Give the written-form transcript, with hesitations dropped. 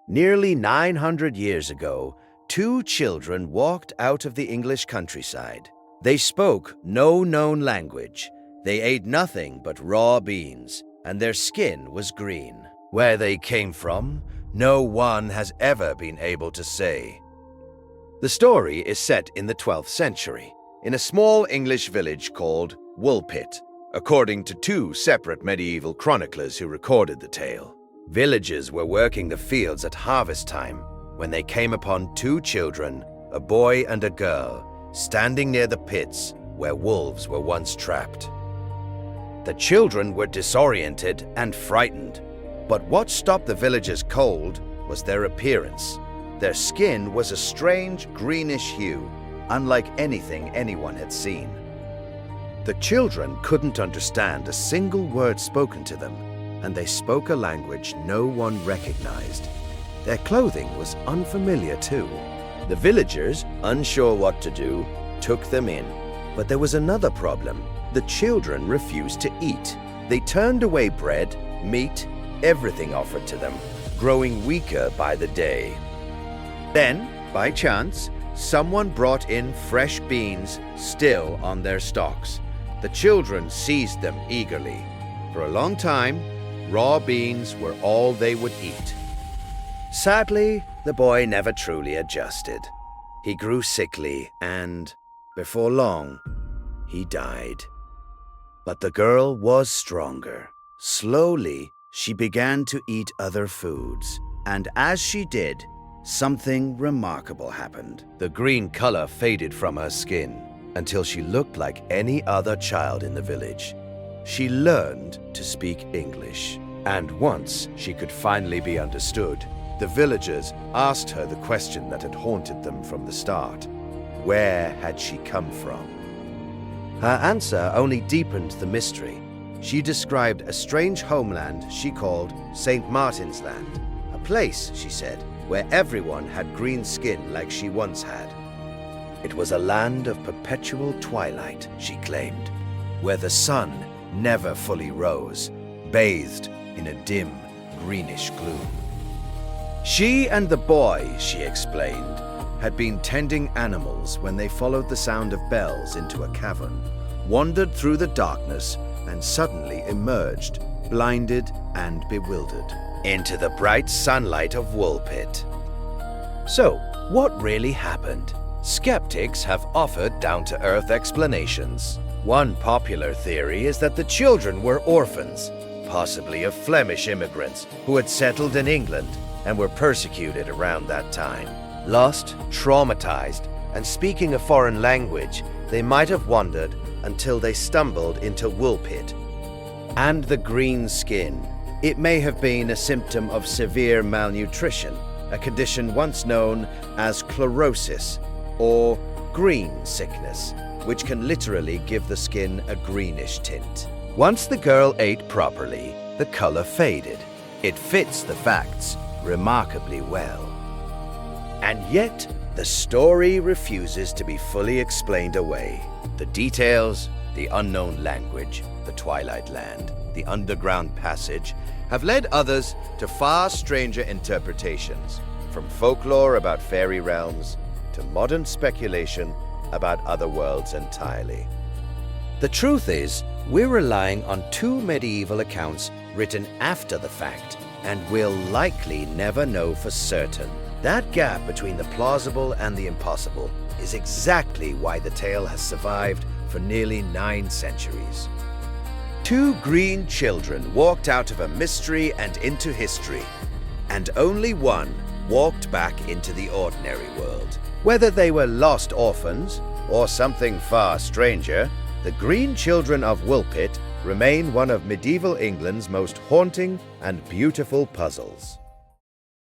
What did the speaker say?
Nearly 900 years ago, two children walked out of the English countryside. They spoke no known language. They ate nothing but raw beans, and their skin was green. Where they came from, no one has ever been able to say. The story is set in the 12th century, in a small English village called Woolpit, according to two separate medieval chroniclers who recorded the tale. Villagers were working the fields at harvest time when they came upon two children, a boy and a girl, standing near the pits where wolves were once trapped. The children were disoriented and frightened, but what stopped the villagers cold was their appearance. Their skin was a strange greenish hue, unlike anything anyone had seen. The children couldn't understand a single word spoken to them, and they spoke a language no one recognized. Their clothing was unfamiliar too. The villagers, unsure what to do, took them in. But there was another problem. The children refused to eat. They turned away bread, meat, everything offered to them, growing weaker by the day. Then, by chance, someone brought in fresh beans still on their stalks. The children seized them eagerly. For a long time, raw beans were all they would eat. Sadly, the boy never truly adjusted. He grew sickly and, before long, he died. But the girl was stronger. Slowly, she began to eat other foods, and as she did, something remarkable happened. The green color faded from her skin until she looked like any other child in the village. She learned to speak English, and once she could finally be understood, the villagers asked her the question that had haunted them from the start. Where had she come from? Her answer only deepened the mystery. She described a strange homeland she called St. Martin's Land, a place, she said, where everyone had green skin like she once had. It was a land of perpetual twilight, she claimed, where the sun never fully rose, bathed in a dim, greenish gloom. She and the boy, she explained, had been tending animals when they followed the sound of bells into a cavern, wandered through the darkness, and suddenly emerged, blinded and bewildered, into the bright sunlight of Woolpit. So, what really happened? Skeptics have offered down-to-earth explanations. One popular theory is that the children were orphans, possibly of Flemish immigrants who had settled in England and were persecuted around that time. Lost, traumatized, and speaking a foreign language, they might have wandered until they stumbled into Woolpit. And the green skin. It may have been a symptom of severe malnutrition, a condition once known as chlorosis, or green sickness, which can literally give the skin a greenish tint. Once the girl ate properly, the color faded. It fits the facts remarkably well. And yet, the story refuses to be fully explained away. The details, the unknown language, the Twilight Land, the underground passage, have led others to far stranger interpretations, from folklore about fairy realms to modern speculation about other worlds entirely. The truth is, we're relying on two medieval accounts written after the fact, and will likely never know for certain. That gap between the plausible and the impossible is exactly why the tale has survived for nearly 9 centuries. Two green children walked out of a mystery and into history, and only one walked back into the ordinary world. Whether they were lost orphans or something far stranger, the Green Children of Woolpit remain one of medieval England's most haunting and beautiful puzzles.